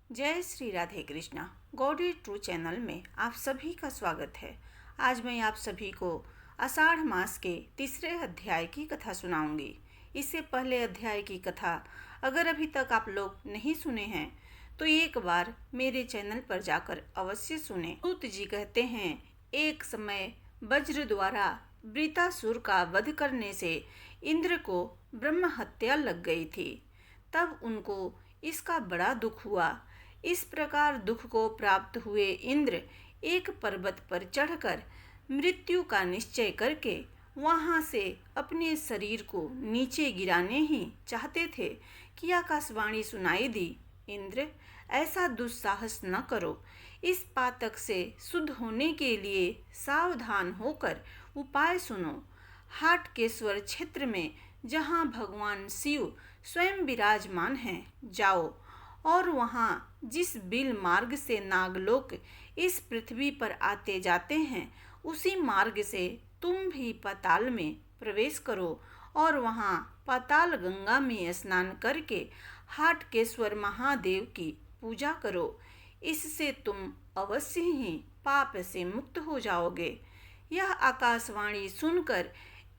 जय Shri Radhe Krishna. Gaudy true channel में आप सभी का स्वागत है। आज मैं आप सभी को आषाढ़ मास के तीसरे अध्याय की कथा सुनाऊंगी। इससे पहले अध्याय की कथा अगर अभी तक आप लोग नहीं सुने हैं तो एक बार मेरे चैनल पर जाकर अवश्य सुने। सूत जी कहते हैं, एक समय वज्र द्वारा वृतासुर का वध करने से इंद्र को ब्रह्म हत्या लग गई थी। तब उनको इसका बड़ा दुख हुआ। इस प्रकार दुख को प्राप्त हुए इंद्र एक पर्वत पर चढ़कर मृत्यु का निश्चय करके वहां से अपने शरीर को नीचे गिराने ही चाहते थे कि आकाशवाणी सुनाई दी, इंद्र, ऐसा दुस्साहस न करो। इस पातक से शुद्ध होने के लिए सावधान होकर उपाय सुनो। हाटकेश्वर क्षेत्र में जहाँ भगवान शिव स्वयं विराजमान हैं, जाओ और वहाँ जिस बिल मार्ग से नागलोक इस पृथ्वी पर आते जाते हैं, उसी मार्ग से तुम भी पाताल में प्रवेश करो और वहाँ पाताल गंगा में स्नान करके हाटकेश्वर महादेव की पूजा करो। इससे तुम अवश्य ही पाप से मुक्त हो जाओगे। यह आकाशवाणी सुनकर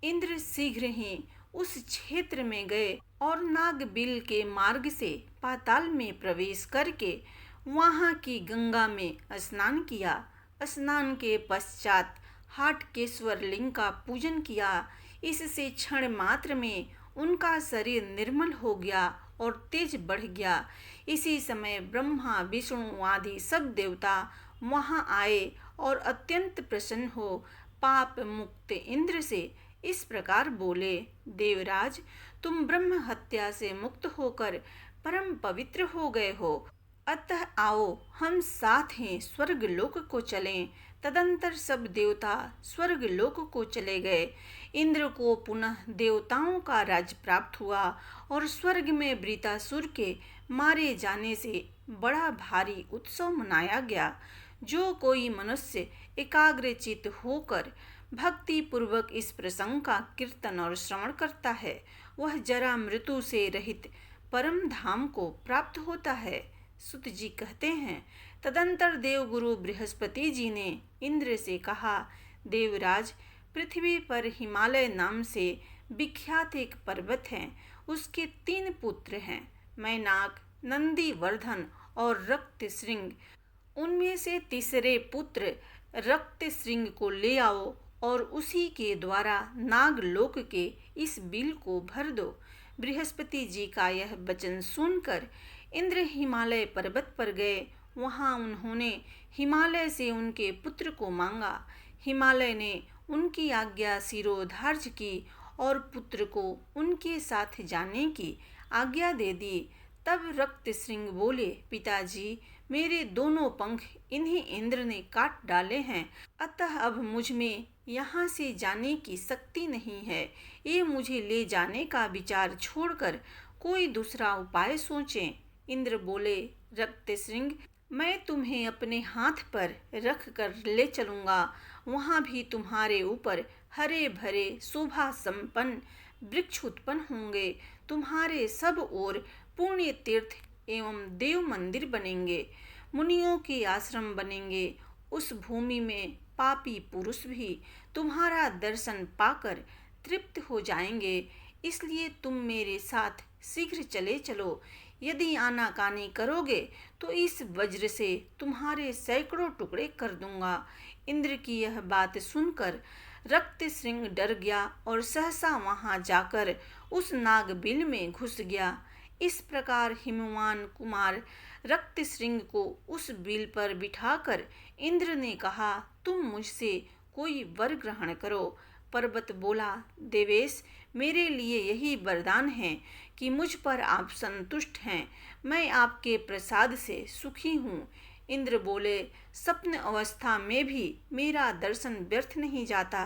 इंद्र शीघ्र ही उस क्षेत्र में गए और नागबिल के मार्ग से पाताल में प्रवेश करके वहां की गंगा में स्नान किया। स्नान के पश्चात हाटकेश्वर लिंग का पूजन किया। इससे क्षण मात्र में उनका शरीर निर्मल हो गया और तेज बढ़ गया। इसी समय ब्रह्मा विष्णु आदि सब देवता वहां आए और अत्यंत प्रसन्न हो पाप मुक्त इंद्र से इस प्रकार बोले, देवराज, तुम ब्रह्म हत्या से मुक्त होकर परम पवित्र हो गए हो। अतः आओ हम साथ ही स्वर्ग लोक को चलें। तदंतर सब देवता स्वर्ग लोक को चले गए। इंद्र को पुनः देवताओं का राज्य प्राप्त हुआ और स्वर्ग में वृतासुर के मारे जाने से बड़ा भारी उत्सव मनाया गया। जो कोई मनुष्य एकाग्रचित्त होकर भक्ति पूर्वक इस प्रसंग का कीर्तन और श्रवण करता है, वह जरा मृत्यु से रहित परम धाम को प्राप्त होता है। सुत जी कहते हैं, तदंतर देवगुरु बृहस्पति जी ने इंद्र से कहा, देवराज, पृथ्वी पर हिमालय नाम से विख्यात एक पर्वत है। उसके 3 पुत्र हैं, मैनाक, नंदीवर्धन और रक्तशृंग। उनमें से तीसरे पुत्र रक्तशृंग को ले आओ और उसी के द्वारा नागलोक के इस बिल को भर दो। बृहस्पति जी का यह वचन सुनकर इंद्र हिमालय पर्वत पर गए। वहां उन्होंने हिमालय से उनके पुत्र को मांगा। हिमालय ने उनकी आज्ञा शिरोधार्य की और पुत्र को उनके साथ जाने की आज्ञा दे दी। तब रक्तशृंग बोले, पिताजी, मेरे दोनों पंख इन्हीं इंद्र ने काट डाले हैं, अतः अब मुझ में यहाँ से जाने की शक्ति नहीं है। ये मुझे ले जाने का विचार छोड़कर कोई दूसरा उपाय सोचें। इंद्र बोले, रक्तशृंग, मैं तुम्हें अपने हाथ पर रख कर ले चलूँगा। वहाँ भी तुम्हारे ऊपर हरे भरे शोभा संपन्न वृक्ष उत्पन्न होंगे। तुम्हारे सब ओर पुण्य तीर्थ एवं देव मंदिर बनेंगे, मुनियों के आश्रम बनेंगे। उस भूमि में पापी पुरुष भी तुम्हारा दर्शन पाकर तृप्त हो जाएंगे। इसलिए तुम मेरे साथ शीघ्र चले चलो। यदि आनाकानी करोगे तो इस वज्र से तुम्हारे सैकड़ों टुकड़े कर दूंगा। इंद्र की यह बात सुनकर रक्तशृंग डर गया और सहसा वहां जाकर उस नागबिल में घुस गया। इस प्रकार हिमवान कुमार रक्तशृंग को उस बिल पर बिठाकर इंद्र ने कहा, तुम मुझसे कोई वर ग्रहण करो। पर्वत बोला, देवेश, मेरे लिए यही वरदान है कि मुझ पर आप संतुष्ट हैं। मैं आपके प्रसाद से सुखी हूँ। इंद्र बोले, स्वप्न अवस्था में भी मेरा दर्शन व्यर्थ नहीं जाता,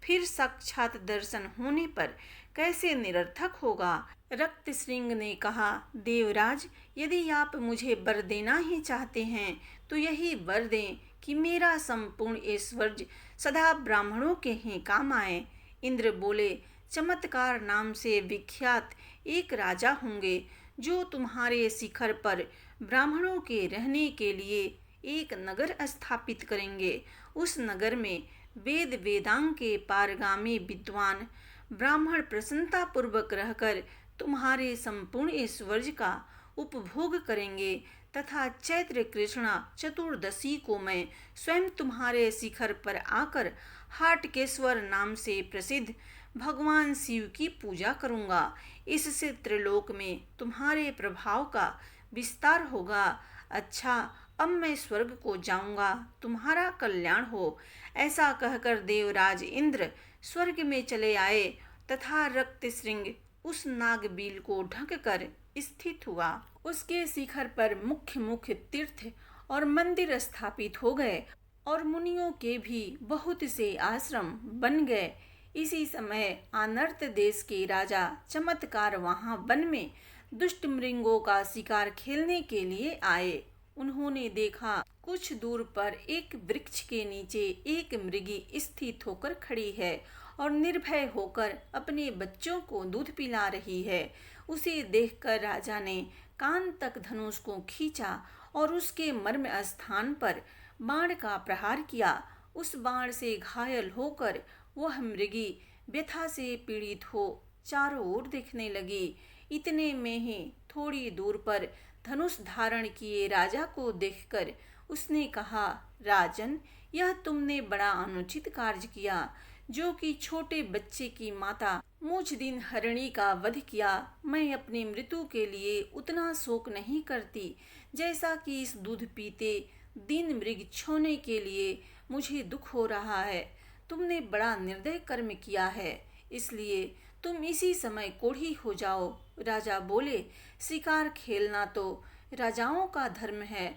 फिर साक्षात दर्शन होने पर कैसे निरर्थक होगा। रक्तशृंग ने कहा, देवराज, यदि आप मुझे वर देना ही चाहते हैं तो यही वर दें कि मेरा संपूर्ण ऐश्वर्य सदा ब्राह्मणों के ही काम आए। इंद्र बोले, चमत्कार नाम से विख्यात एक राजा होंगे जो तुम्हारे शिखर पर ब्राह्मणों के रहने के लिए एक नगर स्थापित करेंगे। उस नगर में वेद वेदांग के पारगामी विद्वान ब्राह्मण प्रसन्नता पूर्वक रहकर तुम्हारे संपूर्ण ऐश्वर्य का उपभोग करेंगे तथा चैत्र कृष्णा चतुर्दशी को मैं स्वयं तुम्हारे शिखर पर आकर हाटकेश्वर नाम से प्रसिद्ध भगवान शिव की पूजा करूंगा। इससे त्रिलोक में तुम्हारे प्रभाव का विस्तार होगा। अच्छा, अब मैं स्वर्ग को जाऊंगा, तुम्हारा कल्याण हो। ऐसा कहकर देवराज इंद्र स्वर्ग में चले आए तथा रक्त श्रृंग उस नागबील को ढककर स्थित हुआ। उसके शिखर पर मुख्य मुख्य तीर्थ और मंदिर स्थापित हो गए और मुनियों के भी बहुत से आश्रम बन गए। इसी समय आनर्त देश के राजा चमत्कार वहां वन में दुष्ट मृगों का शिकार खेलने के लिए आए। उन्होंने देखा कुछ दूर पर एक वृक्ष के नीचे एक मृगी स्थित होकर खड़ी है और निर्भय होकर अपने बच्चों को दूध पिला रही है। उसे देखकर राजा ने कान तक धनुष को खींचा और उसके मर्म स्थान पर बाण का प्रहार किया। उस बाण से घायल होकर वह मृगी व्यथा से पीड़ित हो चारों ओर देखने लगी। इतने में ही थोड़ी दूर पर धनुष धारण किए राजा को देखकर उसने कहा, राजन, यह तुमने बड़ा अनुचित कार्य किया, जो कि छोटे बच्चे की माता मुझ दिन हरिणी का वध किया। मैं अपनी मृत्यु के लिए उतना शोक नहीं करती जैसा कि इस दूध पीते दिन मृग छोने के लिए मुझे दुख हो रहा है। तुमने बड़ा निर्दय कर्म किया है, इसलिए तुम इसी समय कोढ़ी हो जाओ। राजा बोले, शिकार खेलना तो राजाओं का धर्म है,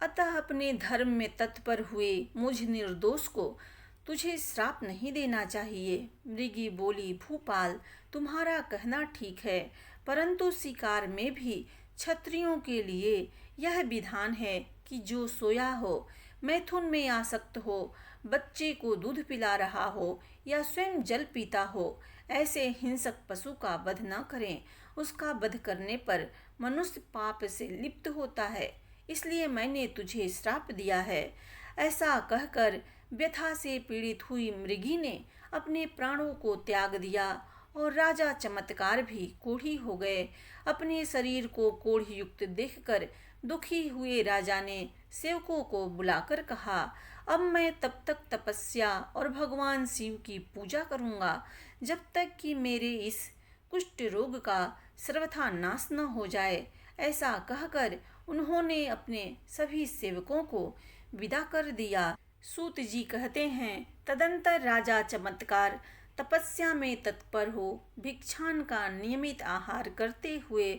अतः अपने धर्म में तत्पर हुए मुझ निर्दोष को तुझे श्राप नहीं देना चाहिए। मृगी बोली, भूपाल, तुम्हारा कहना ठीक है, परंतु शिकार में भी क्षत्रियों के लिए यह विधान है कि जो सोया हो, मैथुन में आसक्त हो, बच्चे को दूध पिला रहा हो या स्वयं जल पीता हो, ऐसे हिंसक पशु का वध न करें। उसका वध करने पर मनुष्य पाप से लिप्त होता है, इसलिए मैंने तुझे श्राप दिया है। ऐसा कहकर व्यथा से पीड़ित हुई मृगी ने अपने प्राणों को त्याग दिया और राजा चमत्कार भी कोढ़ी हो गए। अपने शरीर को कोढ़ युक्त देखकर दुखी हुए राजा ने सेवकों को बुलाकर कहा, अब मैं तब तक तपस्या और भगवान शिव की पूजा करूंगा जब तक कि मेरे इस कुष्ठ रोग का सर्वथा नाश न हो जाए। ऐसा कहकर उन्होंने अपने सभी सेवकों को विदा कर दिया। सूत जी कहते हैं, तदंतर राजा चमत्कार तपस्या में तत्पर हो भिक्षान का नियमित आहार करते हुए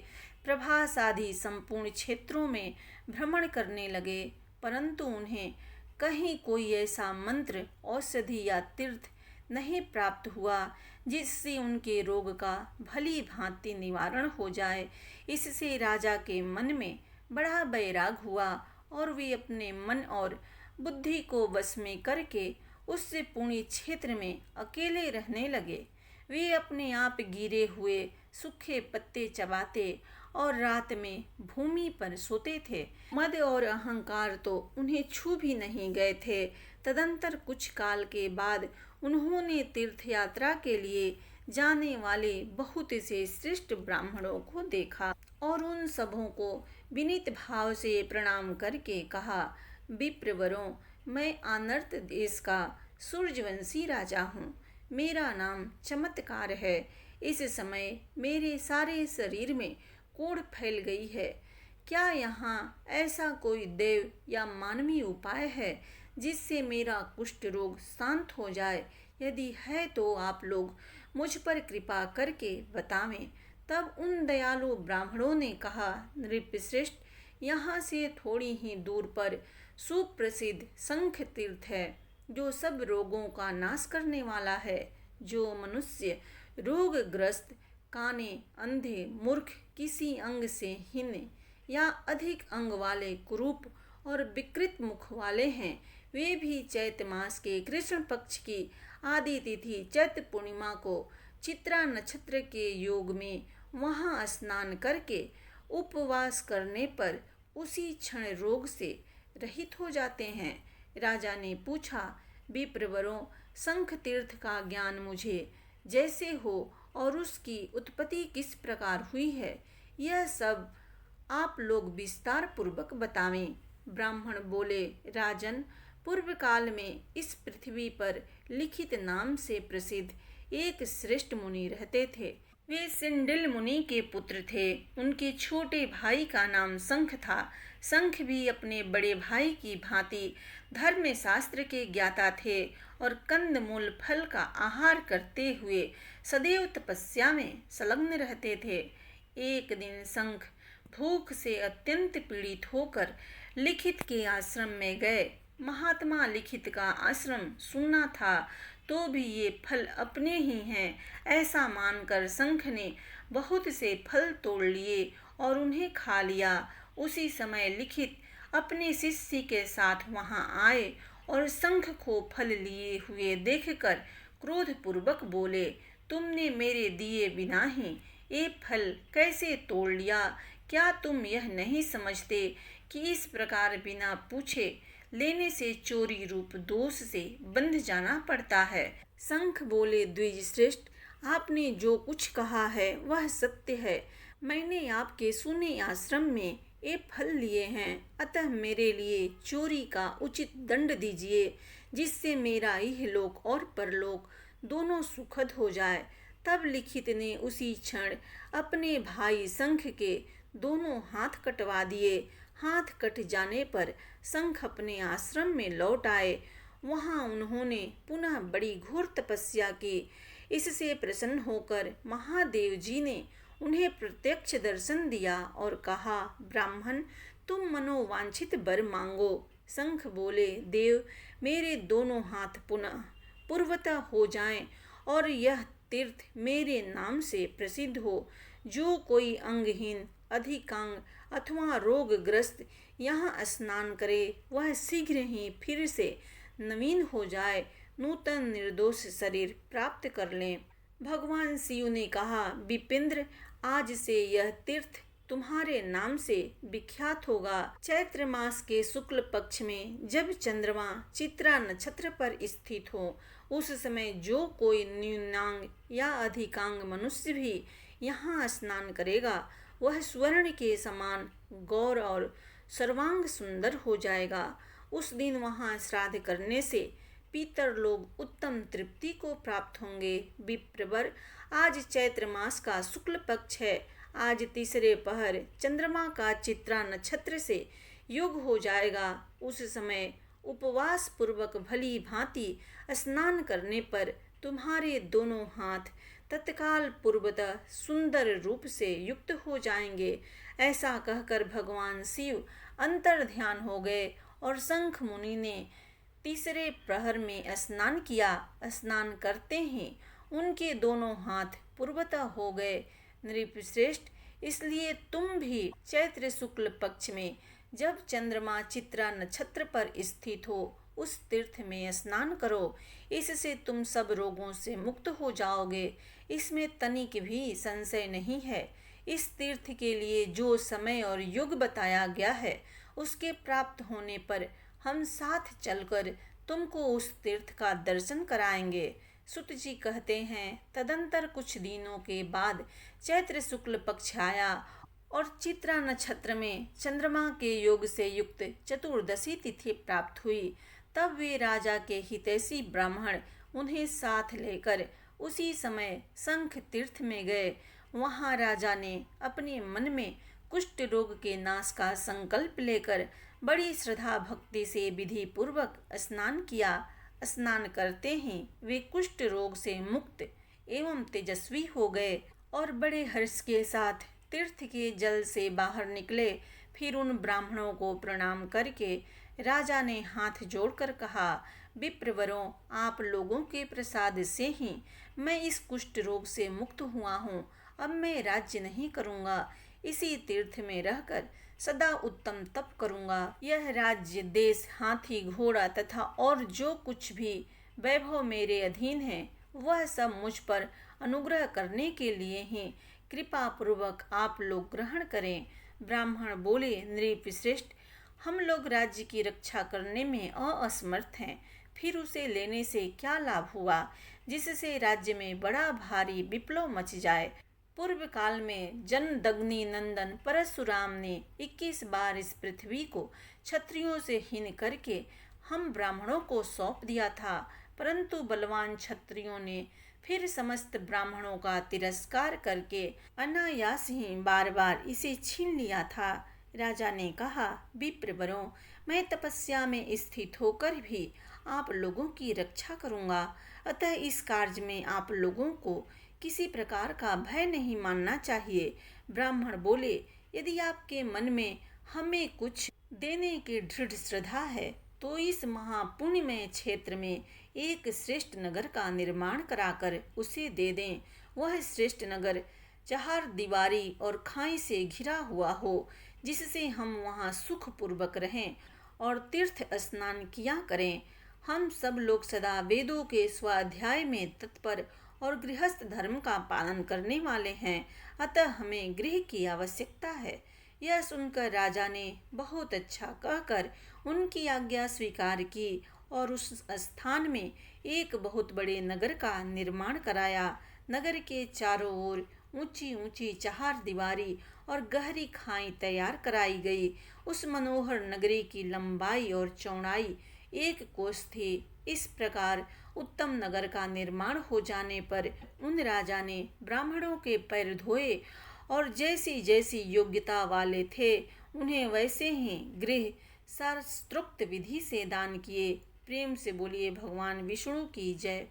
प्रभास आदि संपूर्ण क्षेत्रों में भ्रमण करने लगे, परंतु उन्हें कहीं कोई ऐसा मंत्र, औषधि या तीर्थ नहीं प्राप्त हुआ जिससे उनके रोग का भली भांति निवारण हो जाए। इससे राजा के मन में बड़ा बैराग हुआ और वे अपने मन और बुद्धि को वश में करके उससे पुण्य क्षेत्र में अकेले रहने लगे। वे अपने आप गिरे हुए सूखे पत्ते चबाते और रात में भूमि पर सोते थे। मद और अहंकार तो उन्हें छू भी नहीं गए थे। तदंतर कुछ काल के बाद उन्होंने तीर्थ यात्रा के लिए जाने वाले बहुत से श्रेष्ठ ब्राह्मणों को देखा और उन सबों को विनीत भाव से प्रणाम करके कहा, विप्रवरों, मैं आनर्त देश का सूर्यवंशी राजा हूँ। मेरा नाम चमत्कार है। इस समय मेरे सारे शरीर में कोढ़ फैल गई है। क्या यहाँ ऐसा कोई देव या मानवीय उपाय है जिससे मेरा कुष्ठ रोग शांत हो जाए? यदि है तो आप लोग मुझ पर कृपा करके बतावें। तब उन दयालु ब्राह्मणों ने कहा, नृपश्रेष्ठ, यहाँ से थोड़ी ही दूर पर सुप्रसिद्ध शंख तीर्थ है, जो सब रोगों का नाश करने वाला है। जो मनुष्य रोगग्रस्त, काने, अंधे, मूर्ख, किसी अंग से हीन या अधिक अंग वाले, कुरूप और विकृत मुख वाले हैं, वे भी चैत मास के कृष्ण पक्ष की आदि तिथि चैत्र पूर्णिमा को चित्रा नक्षत्र के योग में वहां स्नान करके उपवास करने पर उसी क्षण रोग से रहित हो जाते हैं। राजा ने पूछा, विप्रवरों, शंख तीर्थ का ज्ञान मुझे जैसे हो और उसकी उत्पत्ति किस प्रकार हुई है, यह सब आप लोग विस्तार पूर्वक बतावें। ब्राह्मण बोले, राजन, पूर्व काल में इस पृथ्वी पर लिखित नाम से प्रसिद्ध एक श्रेष्ठ मुनि रहते थे। वे सिंडिल मुनि के पुत्र थे। उनके छोटे भाई का नाम शंख था। शंख भी अपने बड़े भाई की भांति धर्म शास्त्र के ज्ञाता थे और कंदमूल फल का आहार करते हुए सदैव तपस्या में संलग्न रहते थे। एक दिन शंख भूख से अत्यंत पीड़ित होकर लिखित के आश्रम में गए। महात्मा लिखित का आश्रम सुना था तो भी ये फल अपने ही हैं ऐसा मानकर शंख ने बहुत से फल तोड़ लिए और उन्हें खा लिया। उसी समय लिखित अपने शिष्य के साथ वहां आए और शंख को फल लिए हुए देखकर क्रोधपूर्वक बोले, तुमने मेरे दिए बिना ही ये फल कैसे तोड़ लिया? क्या तुम यह नहीं समझते कि इस प्रकार बिना पूछे लेने से चोरी रूप दोष से बंध जाना पड़ता है? शंख बोले, द्विज श्रेष्ठ, आपने जो कुछ कहा है वह सत्य है। मैंने आपके सुने आश्रम में ये फल लिए हैं, अतः मेरे लिए चोरी का उचित दंड दीजिए, जिससे मेरा इहलोक और परलोक दोनों सुखद हो जाए। तब लिखित ने उसी क्षण अपने भाई शंख के दोनों हाथ कटवा दिए। हाथ कट जाने पर शंख अपने आश्रम में लौट आए। वहां उन्होंने पुनः बड़ी घोर तपस्या की। इससे प्रसन्न होकर महादेव जी ने उन्हें प्रत्यक्ष दर्शन दिया और कहा, ब्राह्मण, तुम मनोवांछित वर मांगो। शंख बोले, देव, मेरे दोनों हाथ पुनः पूर्वतः हो जाएं और यह तीर्थ मेरे नाम से प्रसिद्ध हो। जो कोई अंगहीन, अधिकांग अथवा रोगग्रस्त यहाँ स्नान करे वह शीघ्र ही फिर से नवीन हो जाए, नूतन निर्दोष शरीर प्राप्त कर लें। भगवान शिव ने कहा, विपिंद्र, आज से यह तीर्थ तुम्हारे नाम से विख्यात होगा। चैत्र मास के शुक्ल पक्ष में जब चंद्रमा चित्रा नक्षत्र पर स्थित हो, उस समय जो कोई न्यूनांग या अधिकांग मनुष्य भी यहाँ स्नान करेगा वह स्वर्ण के समान गौर और सर्वांग सुंदर हो जाएगा। उस दिन वहाँ श्राद्ध करने से पितर लोग उत्तम तृप्ति को प्राप्त होंगे। विप्रवर, आज चैत्र मास का शुक्ल पक्ष है। आज तीसरे पहर चंद्रमा का चित्रा नक्षत्र से युग हो जाएगा। उस समय उपवास पूर्वक भली भांति स्नान करने पर तुम्हारे दोनों हाथ तत्काल पूर्वतः सुंदर रूप से युक्त हो जाएंगे। ऐसा कहकर भगवान शिव अंतर ध्यान हो गए और शंख मुनि ने तीसरे प्रहर में स्नान किया। स्नान करते ही उनके दोनों हाथ पूर्वतः हो गए। नृपश्रेष्ठ, इसलिए तुम भी चैत्र शुक्ल पक्ष में जब चंद्रमा चित्रा नक्षत्र पर स्थित हो उस तीर्थ में स्नान करो। इससे तुम सब रोगों से मुक्त हो जाओगे, इसमें तनिक भी संशय नहीं है। इस तीर्थ के लिए जो समय और युग बताया गया है उसके प्राप्त होने पर हम साथ चलकर तुमको उस तीर्थ का दर्शन कराएंगे। सुत जी कहते हैं, तदंतर कुछ दिनों के बाद चैत्र शुक्ल पक्ष आया और चित्रा नक्षत्र में चंद्रमा के योग से युक्त चतुर्दशी तिथि प्राप्त हुई। तब वे राजा के हितैषी ब्राह्मण उन्हें साथ लेकर उसी समय शंख तीर्थ में गए। वहां राजा ने अपने मन में कुष्ठ रोग के नाश का संकल्प लेकर बड़ी श्रद्धा भक्ति से विधि पूर्वक स्नान किया। स्नान करते ही वे कुष्ठ रोग से मुक्त एवं तेजस्वी हो गए और बड़े हर्ष के साथ तीर्थ के जल से बाहर निकले। फिर उन ब्राह्मणों को प्रणाम करके राजा ने हाथ जोड़कर कहा, विप्रवरों, आप लोगों के प्रसाद से ही मैं इस कुष्ठ रोग से मुक्त हुआ हूँ। अब मैं राज्य नहीं करूँगा, इसी तीर्थ में रहकर सदा उत्तम तप करूँगा। यह राज्य, देश, हाथी, घोड़ा तथा और जो कुछ भी वैभव मेरे अधीन है वह सब मुझ पर अनुग्रह करने के लिए ही कृपा पूर्वक आप लोग ग्रहण करें। ब्राह्मण बोले, नृपश्रेष्ठ, हम लोग राज्य की रक्षा करने में असमर्थ हैं, फिर उसे लेने से क्या लाभ हुआ जिससे राज्य में बड़ा भारी विप्लव मच जाए। पूर्व काल में जनदग्नि नंदन परशुराम ने 21 बार इस पृथ्वी को क्षत्रियों से हीन करके हम ब्राह्मणों को सौंप दिया था, परंतु बलवान क्षत्रियों ने फिर समस्त ब्राह्मणों का तिरस्कार करके अनायास ही बार बार इसे छीन लिया था। राजा ने कहा, विप्रवरों, मैं तपस्या में स्थित होकर भी आप लोगों की रक्षा करूंगा, अतः इस कार्य में आप लोगों को किसी प्रकार का भय नहीं मानना चाहिए। ब्राह्मण बोले, यदि आपके मन में हमें कुछ देने की दृढ़ श्रद्धा है तो इस महापुण्यमय क्षेत्र में एक श्रेष्ठ नगर का निर्माण कराकर उसे दे दें। वह श्रेष्ठ नगर चार दीवारी और खाई से घिरा हुआ हो, जिससे हम वहाँ सुखपूर्वक रहें और तीर्थ स्नान किया करें। हम सब लोग सदा वेदों के स्वाध्याय में तत्पर और गृहस्थ धर्म का पालन करने वाले हैं, अतः हमें गृह की आवश्यकता है। यह सुनकर राजा ने बहुत अच्छा कहकर उनकी आज्ञा स्वीकार की और उस स्थान में एक बहुत बड़े नगर का निर्माण कराया। नगर के चारों ओर ऊंची ऊंची चार दीवारी और गहरी खाई तैयार कराई गई। उस मनोहर नगरी की लंबाई और चौड़ाई 1 कोस थी। इस प्रकार उत्तम नगर का निर्माण हो जाने पर उन राजा ने ब्राह्मणों के पैर धोए और जैसी जैसी योग्यता वाले थे उन्हें वैसे ही गृह शास्त्रोक्त विधि से दान किए। प्रेम से बोलिए भगवान विष्णु की जय।